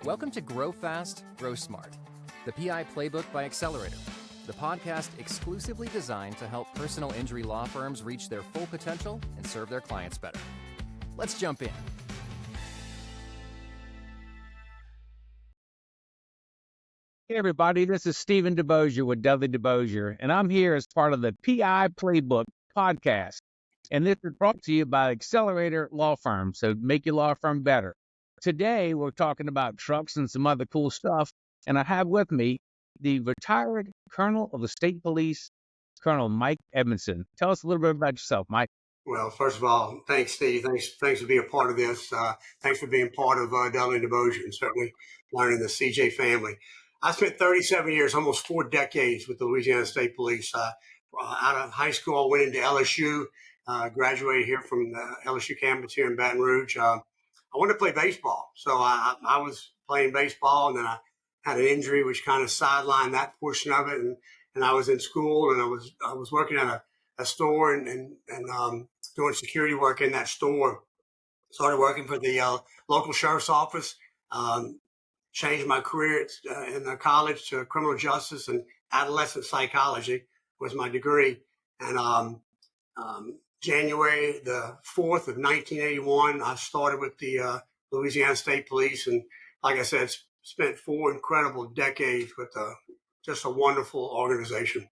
Welcome to Grow Fast, Grow Smart, the PI Playbook by Accelerator, the podcast exclusively designed to help personal injury law firms reach their full potential and serve their clients better. Let's jump in. Hey everybody, this is Stephen DeBosier with Dudley DeBosier, and I'm here as part of the PI Playbook podcast. And this is brought to you by Accelerator Law Firm, so make your law firm better. Today, we're talking about trucks and some other cool stuff, and I have with me the retired Colonel of the State Police, Colonel Mike Edmonson. Tell us a little bit about yourself, Mike. Well, first of all, thanks, Steve. Thanks for being a part of this. Thanks for being part of Dudley DeBosier and certainly learning the CJ family. I spent 37 years, almost 4 decades with the Louisiana State Police. Out of high school, I went into LSU, graduated here from the LSU campus here in Baton Rouge. I wanted to play baseball, so I was playing baseball, and then I had an injury which kind of sidelined that portion of it. And I was in school, and I was working at a store and doing security work in that store. Started working for the local sheriff's office. Changed my career in college to criminal justice and adolescent psychology was my degree. And January the 4th of 1981, I started with the Louisiana State Police. And like I said, spent 4 incredible decades with just a wonderful organization.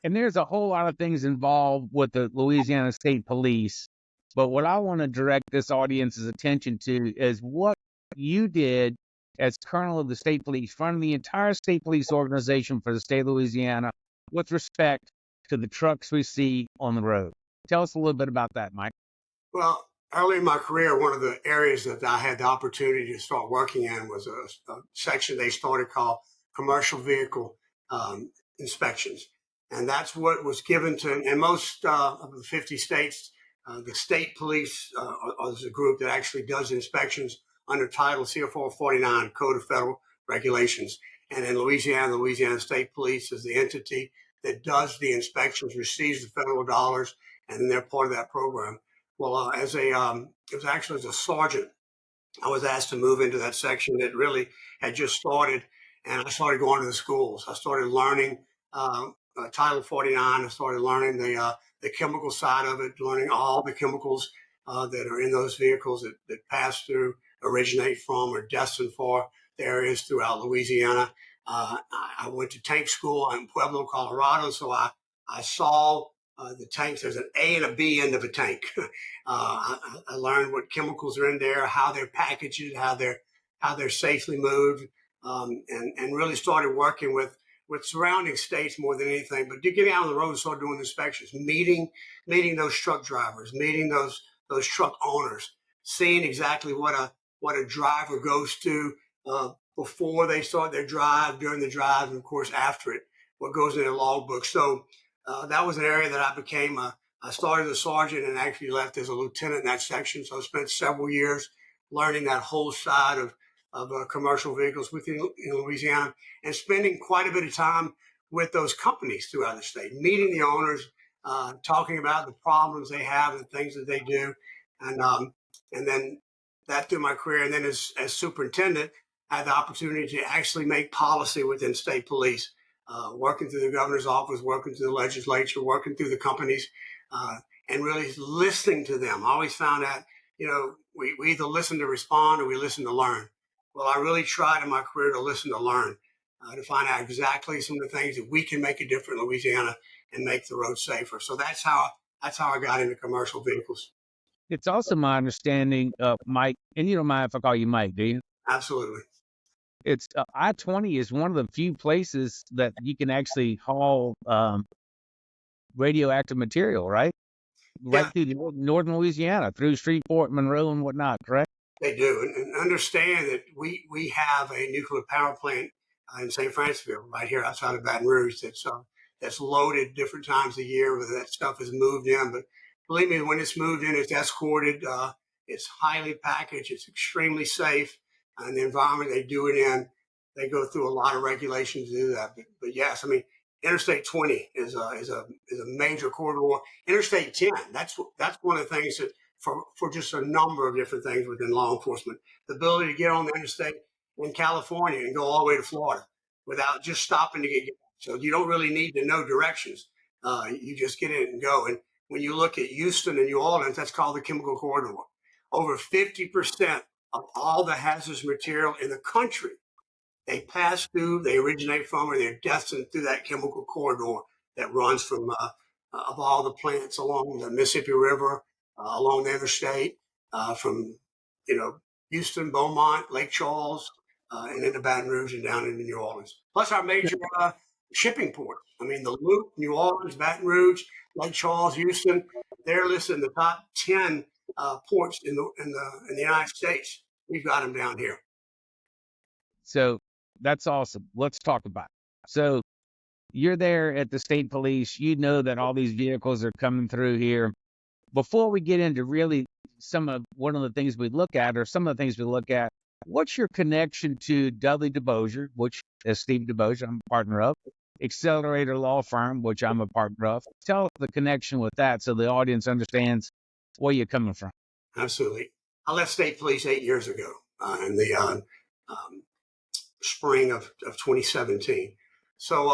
And there's a whole lot of things involved with the Louisiana State Police. But what I want to direct this audience's attention to is what you did as Colonel of the State Police, running the entire state police organization for the state of Louisiana with respect to the trucks we see on the road. Tell us a little bit about that, Mike. Well, early in my career, one of the areas that I had the opportunity to start working in was a section they started called commercial vehicle inspections. And that's what was given to, in most of the 50 states, the state police is a group that actually does inspections under Title CFR 49, Code of Federal Regulations. And in Louisiana, the Louisiana State Police is the entity that does the inspections, receives the federal dollars, and they're part of that program. Well, it was actually as a sergeant, I was asked to move into that section that really had just started, and I started going to the schools. I started learning Title 49. I started learning the chemical side of it, learning all the chemicals that are in those vehicles that pass through, originate from, or destined for the areas throughout Louisiana. I went to tank school in Pueblo, Colorado, so I saw the tanks. There's an A and a B end of a tank. I learned what chemicals are in there, how they're packaged, how they're safely moved, and really started working with surrounding states more than anything. But getting out on the road and start doing inspections, meeting those truck drivers, meeting those truck owners, seeing exactly what a driver goes to before they start their drive, during the drive, and of course after it, what goes in their logbook. So that was an area that I became. I started as a sergeant and actually left as a lieutenant in that section. So I spent several years learning that whole side of commercial vehicles in Louisiana, and spending quite a bit of time with those companies throughout the state, meeting the owners, talking about the problems they have and the things that they do. And then that through my career. And then as superintendent, I had the opportunity to actually make policy within state police, working through the governor's office, working through the legislature, working through the companies, and really listening to them. I always found that, we either listen to respond or we listen to learn. Well, I really tried in my career to listen to learn, to find out exactly some of the things that we can make a difference in Louisiana and make the road safer. So that's how I got into commercial vehicles. It's also my understanding, Mike, and you don't mind if I call you Mike, do you? Absolutely. It's I-20 is one of the few places that you can actually haul radioactive material, right? Right through northern Louisiana, through Shreveport, Monroe, and whatnot, correct? They do. And understand that we have a nuclear power plant in St. Francisville, right here outside of Baton Rouge, that's loaded different times a year where that stuff is moved in. But believe me, when it's moved in, it's escorted. It's highly packaged. It's extremely safe. And the environment they do it in, they go through a lot of regulations to do that. But yes, I mean, Interstate 20 is a major corridor. Interstate 10, that's one of the things that for just a number of different things within law enforcement, the ability to get on the interstate in California and go all the way to Florida without just stopping to get gas. So you don't really need to know directions. You just get in and go. And when you look at Houston and New Orleans, that's called the chemical corridor. Over 50% of all the hazardous material in the country, they pass through, they originate from, or they're destined through that chemical corridor that runs from of all the plants along the Mississippi River, along the interstate, from Houston, Beaumont, Lake Charles, and into Baton Rouge and down into New Orleans. Plus our major shipping ports. I mean, the Loop, New Orleans, Baton Rouge, Lake Charles, Houston. They're listed in the top 10 ports in the United States. We've got them down here. So that's awesome. Let's talk about it. So you're there at the state police. You know that all these vehicles are coming through here. Before we get into really one of the things we look at, what's your connection to Dudley DeBosier, which is Steve DeBosier, I'm a partner of, Accelerator Law Firm, which I'm a partner of. Tell us the connection with that so the audience understands where you're coming from. Absolutely. I left state police 8 years ago in the spring of 2017. So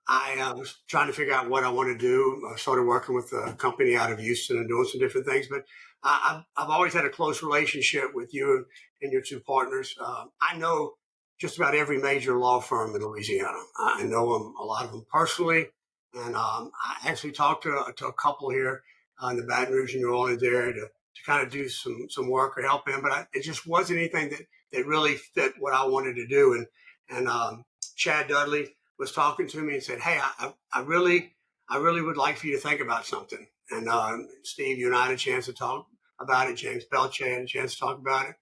I was trying to figure out what I want to do. I started working with a company out of Houston and doing some different things, but I've always had a close relationship with you and your two partners. I know just about every major law firm in Louisiana. I know them, a lot of them personally, and I actually talked to a couple here in the Baton Rouge and New Orleans area to kind of do some work or help them, but it just wasn't anything that really fit what I wanted to do. And Chad Dudley was talking to me and said, "Hey, I really would like for you to think about something." And Steve, you and I had a chance to talk about it. James Belche had a chance to talk about it.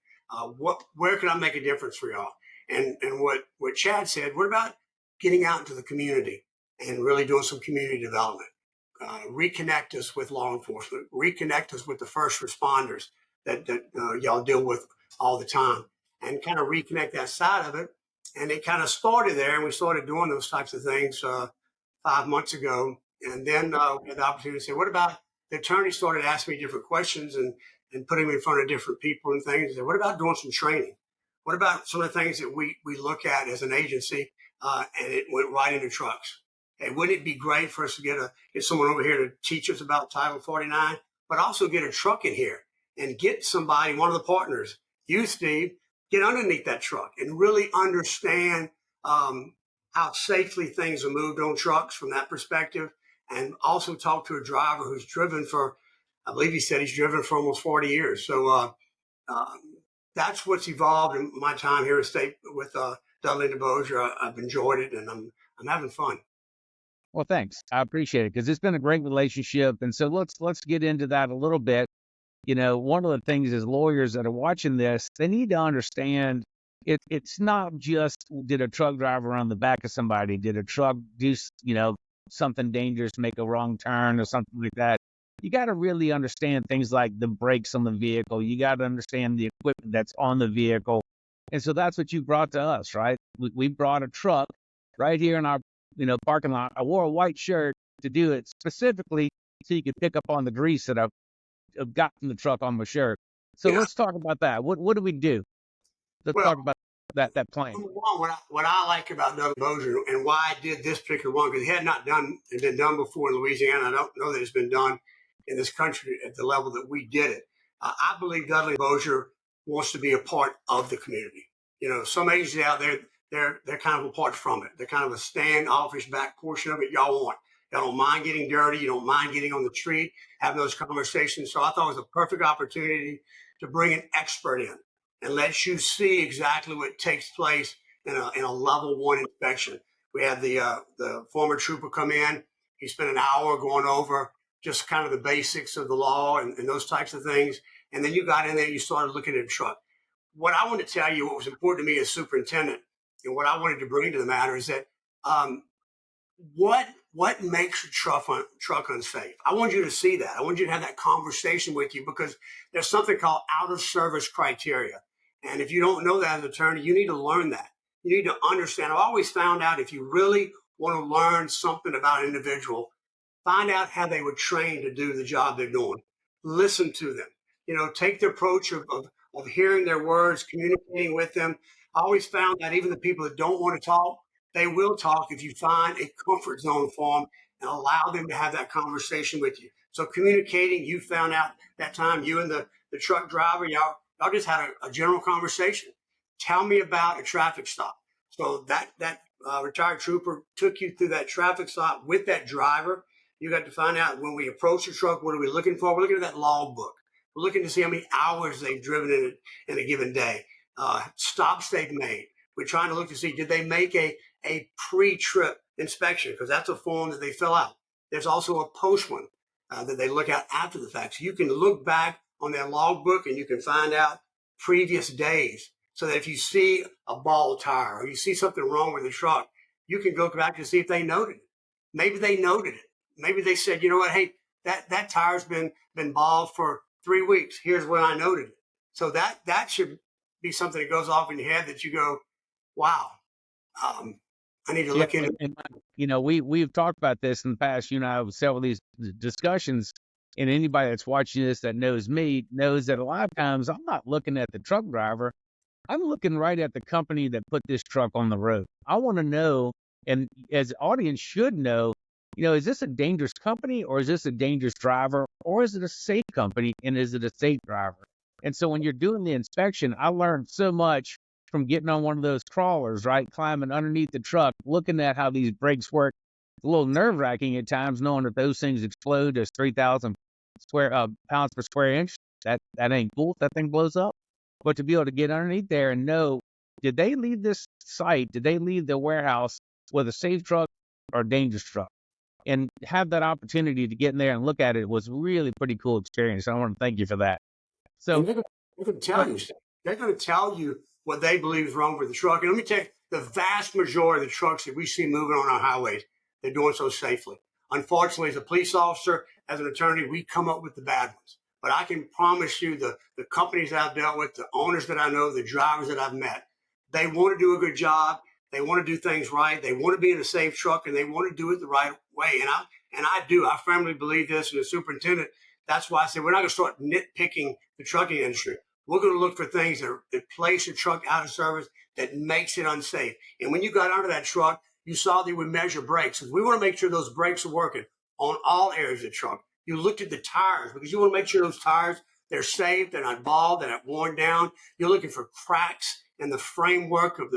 Where can I make a difference for y'all? And what Chad said, what about getting out into the community and really doing some community development? Reconnect us with law enforcement, reconnect us with the first responders that y'all deal with all the time, and kind of reconnect that side of it. And it kind of started there, and we started doing those types of things 5 months ago. And then we had the opportunity to say, what about the attorney started asking me different questions and putting me in front of different people and things. And what about doing some training? What about some of the things that we look at as an agency? And it went right into trucks. Hey, wouldn't it be great for us to get someone over here to teach us about Title 49, but also get a truck in here and get somebody, one of the partners, you, Steve, get underneath that truck and really understand how safely things are moved on trucks from that perspective, and also talk to a driver who's driven for, I believe he said he's driven for almost 40 years. So that's what's evolved in my time here at State with Dudley DeBosier. I've enjoyed it, and I'm having fun. Well, thanks. I appreciate it because it's been a great relationship. And so let's get into that a little bit. You know, one of the things is lawyers that are watching this, they need to understand it's not just did a truck drive around the back of somebody, did a truck do, something dangerous, make a wrong turn or something like that. You got to really understand things like the brakes on the vehicle. You got to understand the equipment that's on the vehicle. And so that's what you brought to us, right? We brought a truck right here in our parking lot. I wore a white shirt to do it specifically so you could pick up on the grease that I've got from the truck on my shirt. So Let's talk about that. What do we do? Let's talk about that plan. What I like about Doug DeBosier and why I did this particular one, because it had not been done before in Louisiana. I don't know that it's been done in this country at the level that we did it. I believe Dudley DeBosier wants to be a part of the community. Some agencies out there, they're kind of apart from it. They're kind of a standoffish back portion of it. Y'all don't mind getting dirty. You don't mind getting on the street, having those conversations. So I thought it was a perfect opportunity to bring an expert in and let you see exactly what takes place in a level 1 inspection. We had the former trooper come in. He spent an hour going over just kind of the basics of the law and those types of things. And then you got in there, you started looking at the truck. What I want to tell you, what was important to me as superintendent, and what I wanted to bring to the matter is that what makes a truck unsafe? I want you to see that. I want you to have that conversation with you, because there's something called out of service criteria. And if you don't know that as an attorney, you need to learn that. You need to understand. I've always found out if you really want to learn something about an individual, find out how they were trained to do the job they're doing. Listen to them. Take the approach of hearing their words, communicating with them. I always found that even the people that don't want to talk, they will talk if you find a comfort zone for them and allow them to have that conversation with you. So communicating, you found out that time you and the truck driver, y'all just had a general conversation. Tell me about a traffic stop. So that retired trooper took you through that traffic stop with that driver. You got to find out when we approach the truck, what are we looking for? We're looking at that log book. We're looking to see how many hours they've driven in a given day, stops they've made. We're trying to look to see, did they make a pre-trip inspection? Because that's a form that they fill out. There's also a post one that they look at after the fact. So you can look back on their log book and you can find out previous days. So that if you see a bald tire or you see something wrong with the truck, you can go back to see if they noted it. Maybe they noted it. Maybe they said, you know what, hey, that tire's been bald for 3 weeks. Here's when I noted it. So that should be something that goes off in your head that you go, wow, I need to look into. And we've talked about this in the past. You and I have several of these discussions, and anybody that's watching this that knows me knows that a lot of times I'm not looking at the truck driver. I'm looking right at the company that put this truck on the road. I want to know, and as the audience should know, is this a dangerous company or is this a dangerous driver or is it a safe company and is it a safe driver? And so when you're doing the inspection, I learned so much from getting on one of those crawlers, right? Climbing underneath the truck, looking at how these brakes work. It's a little nerve wracking at times knowing that those things explode as 3,000 pounds per square inch. That ain't cool. That thing blows up. But to be able to get underneath there and know, did they leave this site? Did they leave the warehouse with a safe truck or a dangerous truck? And have that opportunity to get in there and look at it was really pretty cool experience. I want to thank you for that. So they're going to tell you. They're going to tell you what they believe is wrong with the truck. And let me tell you, the vast majority of the trucks that we see moving on our highways, they're doing so safely. Unfortunately, as a police officer, as an attorney, we come up with the bad ones. But I can promise you the companies I've dealt with, the owners that I know, the drivers that I've met, they want to do a good job. They want to do things right. They want to be in a safe truck and they want to do it the right way. And I do. I firmly believe this. And the superintendent, that's why I said we're not going to start nitpicking the trucking industry. We're going to look for things that place a truck out of service that makes it unsafe. And when you got under that truck, you saw they would measure brakes. Because we want to make sure those brakes are working on all areas of the truck. You looked at the tires because you want to make sure those tires, they're safe, they're not bald, they're not worn down. You're looking for cracks in the framework of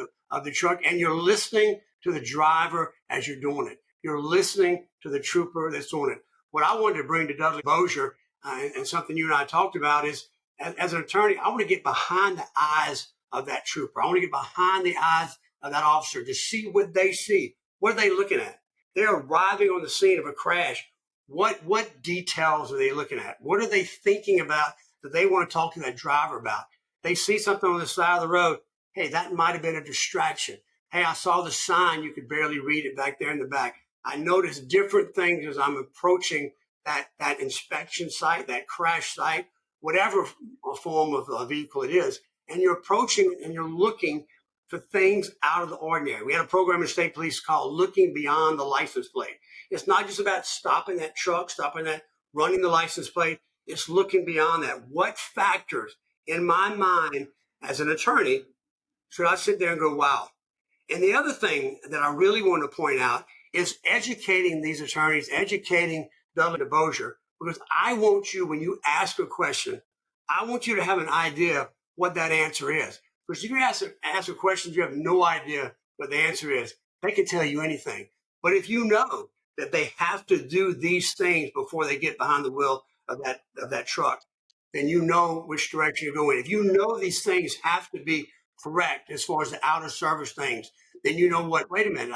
the truck, and you're listening to the driver as you're doing it. You're listening to the trooper that's doing it. What I wanted to bring to DeBosier, and something you and I talked about is, as an attorney, I want to get behind the eyes of that trooper. I want to get behind the eyes of that officer to see what they see. What are they looking at? They're arriving on the scene of a crash. What details are they looking at? What are they thinking about that they want to talk to that driver about? They see something on the side of the road. Hey, that might have been a distraction. Hey, I saw the sign. You could barely read it back there in the back. I noticed different things as I'm approaching that inspection site, that crash site, whatever form of a vehicle it is. And you're approaching and you're looking for things out of the ordinary. We had a program in state police called Looking Beyond the License Plate. It's not just about stopping that truck, running the license plate. It's looking beyond that. What factors in my mind as an attorney should I sit there and go, wow? And the other thing that I really want to point out is educating these attorneys, educating DeBosier, because I want you, when you ask a question, I want you to have an idea what that answer is. Because if you ask a question, you have no idea what the answer is. They can tell you anything. But if you know that they have to do these things before they get behind the wheel of that truck, then you know which direction you're going. If you know these things have to be correct as far as the out of service things, then you know what, wait a minute,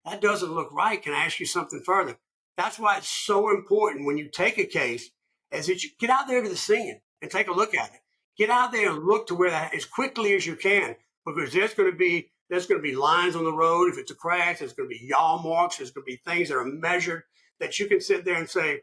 that doesn't look right. Can I ask you something further? That's why it's so important when you take a case is that you get out there to the scene and take a look at it. Get out there and look to where that as quickly as you can, because there's going to be lines on the road. If it's a crash, there's going to be yaw marks. There's going to be things that are measured that you can sit there and say,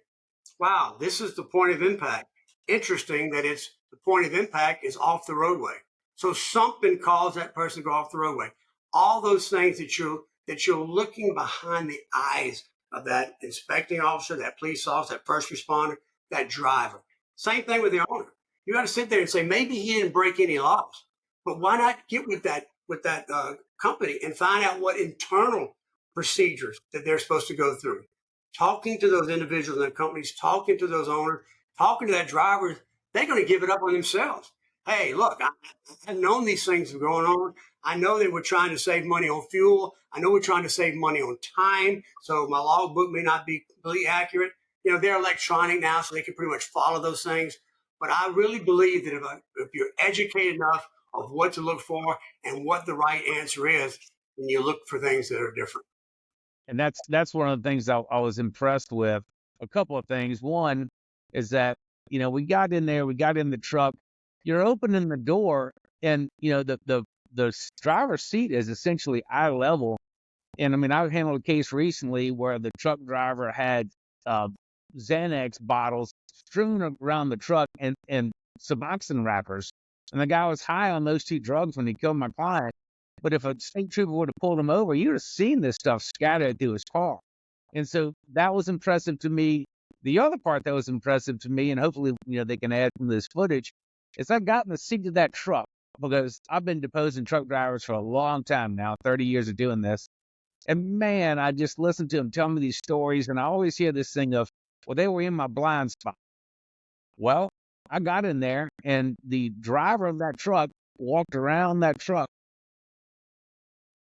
wow, this is the point of impact. Interesting that it's the point of impact is off the roadway. So something caused that person to go off the roadway. All those things that you're looking behind the eyes of that inspecting officer, that police officer, that first responder, that driver. Same thing with the owner. You got to sit there and say, maybe he didn't break any laws, but why not get with that with that company and find out what internal procedures that they're supposed to go through. Talking to those individuals and companies, talking to those owners, talking to that driver, they're going to give it up on themselves. Hey, look, I've known these things are going on. I know that we're trying to save money on fuel. I know we're trying to save money on time. So my logbook may not be completely accurate. You know, they're electronic now, so they can pretty much follow those things. But I really believe that if you're educated enough of what to look for and what the right answer is, then you look for things that are different. And that's one of the things I was impressed with. A couple of things. One is that, we got in there, we got in the truck, you're opening the door, and the driver's seat is essentially eye level. And I mean, I handled a case recently where the truck driver had Xanax bottles strewn around the truck and Suboxone wrappers. And the guy was high on those two drugs when he killed my client. But if a state trooper would have pulled him over, you would have seen this stuff scattered through his car. And so that was impressive to me. The other part that was impressive to me, and hopefully, they can add from this footage, is I got in the seat of that truck because I've been deposing truck drivers for a long time now, 30 years of doing this. And man, I just listened to them tell me these stories, and I always hear this thing of, well, they were in my blind spot. Well, I got in there, and the driver of that truck walked around that truck,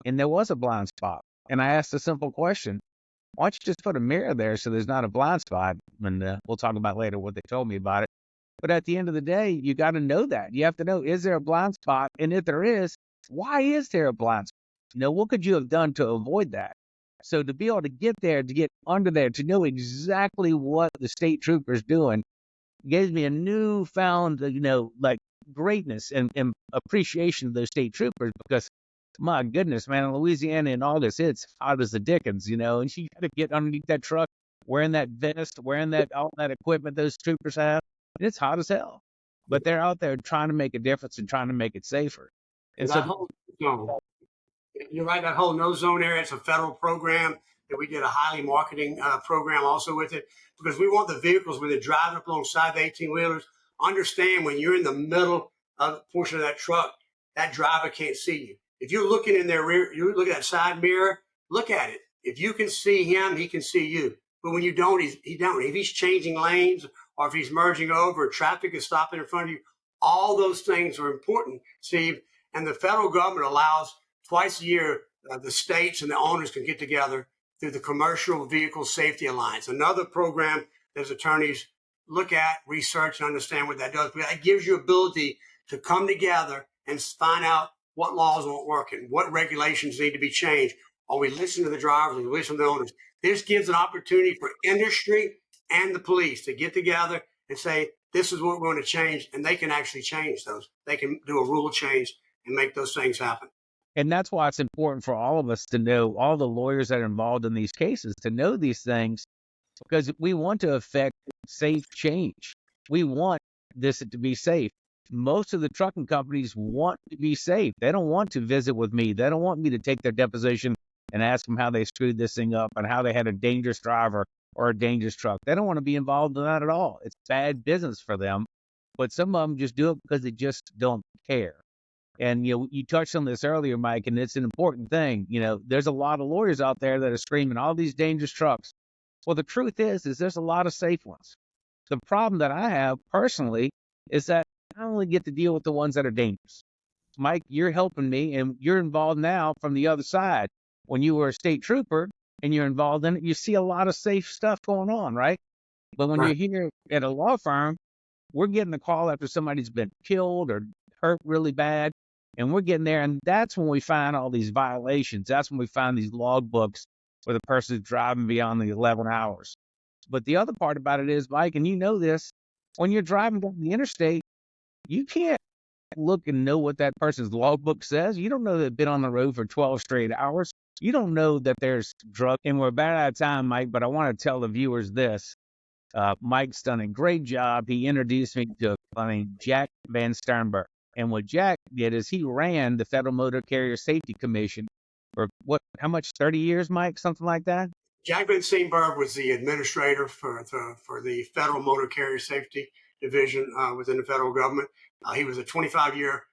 and there was a blind spot. And I asked a simple question: why don't you just put a mirror there so there's not a blind spot? And we'll talk about later what they told me about it. But at the end of the day, you got to know that. You have to know, is there a blind spot? And if there is, why is there a blind spot? What could you have done to avoid that? So to be able to get there, to get under there, to know exactly what the state trooper's doing, gave me a newfound, greatness and appreciation of those state troopers, because my goodness, man, in Louisiana in August, it's hot as the dickens, and you got to get underneath that truck, wearing that vest, wearing all that equipment those troopers have, and it's hot as hell. But they're out there trying to make a difference and trying to make it safer. And that whole zone, you're right, that whole no zone area, it's a federal program that we did a highly marketing program also with it, because we want the vehicles when they're driving up alongside the 18-wheelers, understand when you're in the middle of the portion of that truck, that driver can't see you. If you're looking in their rear, you look at that side mirror, look at it. If you can see him, he can see you. But when you don't, he don't. If he's changing lanes or if he's merging over, traffic is stopping in front of you, all those things are important, Steve. And the federal government allows twice a year, the states and the owners can get together through the Commercial Vehicle Safety Alliance, another program that attorneys look at, research, and understand what that does. But that gives you ability to come together and find out what laws aren't working, what regulations need to be changed. Are we listening to the drivers? Are we listening to the owners? This gives an opportunity for industry and the police to get together and say, this is what we're going to change, and they can actually change those. They can do a rule change and make those things happen. And that's why it's important for all of us to know, all the lawyers that are involved in these cases, to know these things, because we want to affect safe change. We want this to be safe. Most of the trucking companies want to be safe. They don't want to visit with me. They don't want me to take their deposition and ask them how they screwed this thing up and how they had a dangerous driver or a dangerous truck. They don't want to be involved in that at all. It's bad business for them. But some of them just do it because they just don't care. And, you touched on this earlier, Mike, and it's an important thing. There's a lot of lawyers out there that are screaming all these dangerous trucks. Well, the truth is there's a lot of safe ones. The problem that I have personally is that I only get to deal with the ones that are dangerous. Mike, you're helping me, and you're involved now from the other side. When you were a state trooper and you're involved in it, you see a lot of safe stuff going on, right? But when you're here at a law firm, we're getting a call after somebody's been killed or hurt really bad, and we're getting there, and that's when we find all these violations. That's when we find these logbooks where the person's driving beyond the 11 hours. But the other part about it is, Mike, and you know this, when you're driving down the interstate, you can't look and know what that person's logbook says. You don't know they've been on the road for 12 straight hours. You don't know that there's drug. And we're about out of time, Mike, but I want to tell the viewers this. Mike's done a great job. He introduced me to Jack Van Steenburg. And what Jack did is he ran the Federal Motor Carrier Safety Commission for how much, 30 years, Mike? Something like that? Jack Van Steenburg was the administrator for the Federal Motor Carrier Safety Division within the federal government. He was a 25-year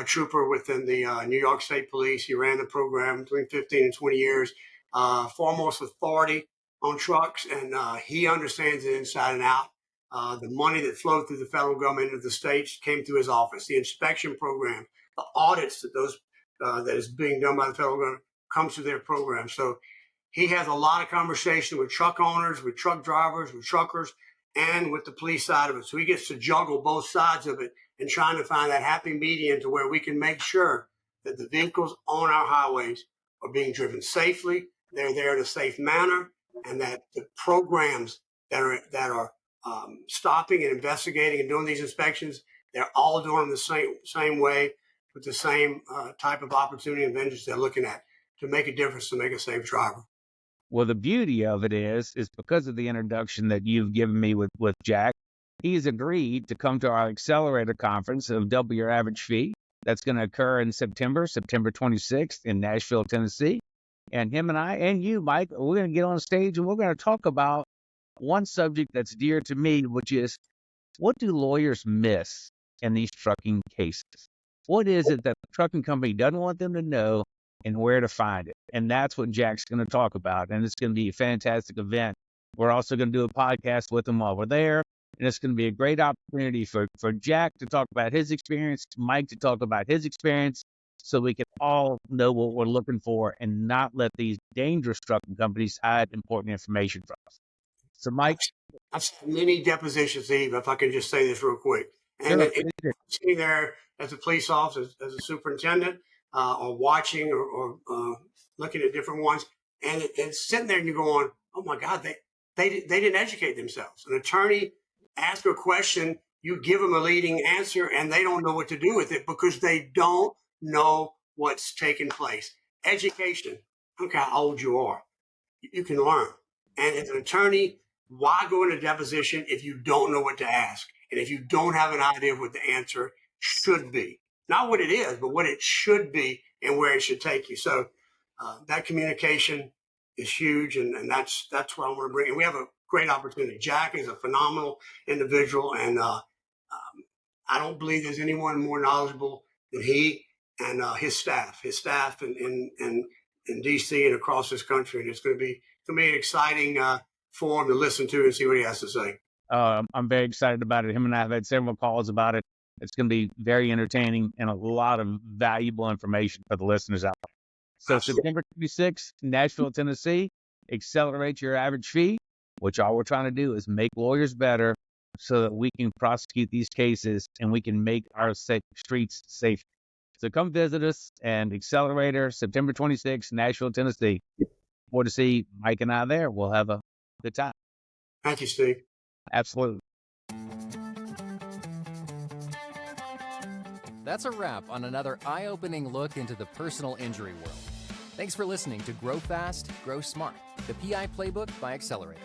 trooper within the New York State Police. He ran the program between 15 and 20 years, foremost authority on trucks, and he understands it inside and out. The money that flowed through the federal government into the states came through his office. The inspection program, the audits that is being done by the federal government comes through their program. So he has a lot of conversation with truck owners, with truck drivers, with truckers, and with the police side of it. So he gets to juggle both sides of it and trying to find that happy medium to where we can make sure that the vehicles on our highways are being driven safely, they're there in a safe manner, and that the programs that are stopping and investigating and doing these inspections, they're all doing them the same way with the same type of opportunity and vengeance they're looking at to make a difference, to make a safe driver. Well, the beauty of it is because of the introduction that you've given me with Jack, he's agreed to come to our accelerator conference of Double Your Average Fee. That's going to occur in September 26th in Nashville, Tennessee. And him and I and you, Mike, we're going to get on stage and we're going to talk about one subject that's dear to me, which is, what do lawyers miss in these trucking cases? What is it that the trucking company doesn't want them to know and where to find it? And that's what Jack's going to talk about. And it's going to be a fantastic event. We're also going to do a podcast with him while we're there. And it's going to be a great opportunity for Jack to talk about his experience, Mike to talk about his experience, so we can all know what we're looking for and not let these dangerous trucking companies hide important information from us. So, Mike. I've seen many depositions, Eve, if I can just say this real quick. And sitting there as a police officer, as a superintendent, or watching or looking at different ones, and it's sitting there and you're going, oh my God, they didn't educate themselves. An attorney asks a question, you give them a leading answer, and they don't know what to do with it because they don't know what's taking place. Education, I don't care how old you are, you can learn. And as an attorney, why go into deposition if you don't know what to ask? And if you don't have an idea of what the answer should be? Not what it is, but what it should be and where it should take you. So that communication is huge, and that's what I want to bring. And we have a great opportunity. Jack is a phenomenal individual, and I don't believe there's anyone more knowledgeable than he and his staff in D.C. and across this country. And it's going to be an exciting for him to listen to and see what he has to say. I'm very excited about it. Him and I have had several calls about it. It's going to be very entertaining and a lot of valuable information for the listeners out there. So September 26th, Nashville, Tennessee, accelerate your average fee, which all we're trying to do is make lawyers better so that we can prosecute these cases and we can make our streets safe. So come visit us and Accelerator, September 26th, Nashville, Tennessee. Forward to see Mike and I there. We'll have a good time. Thank you, Steve. Absolutely. That's a wrap on another eye-opening look into the personal injury world. Thanks for listening to Grow Fast, Grow Smart, the PI Playbook by Accelerator.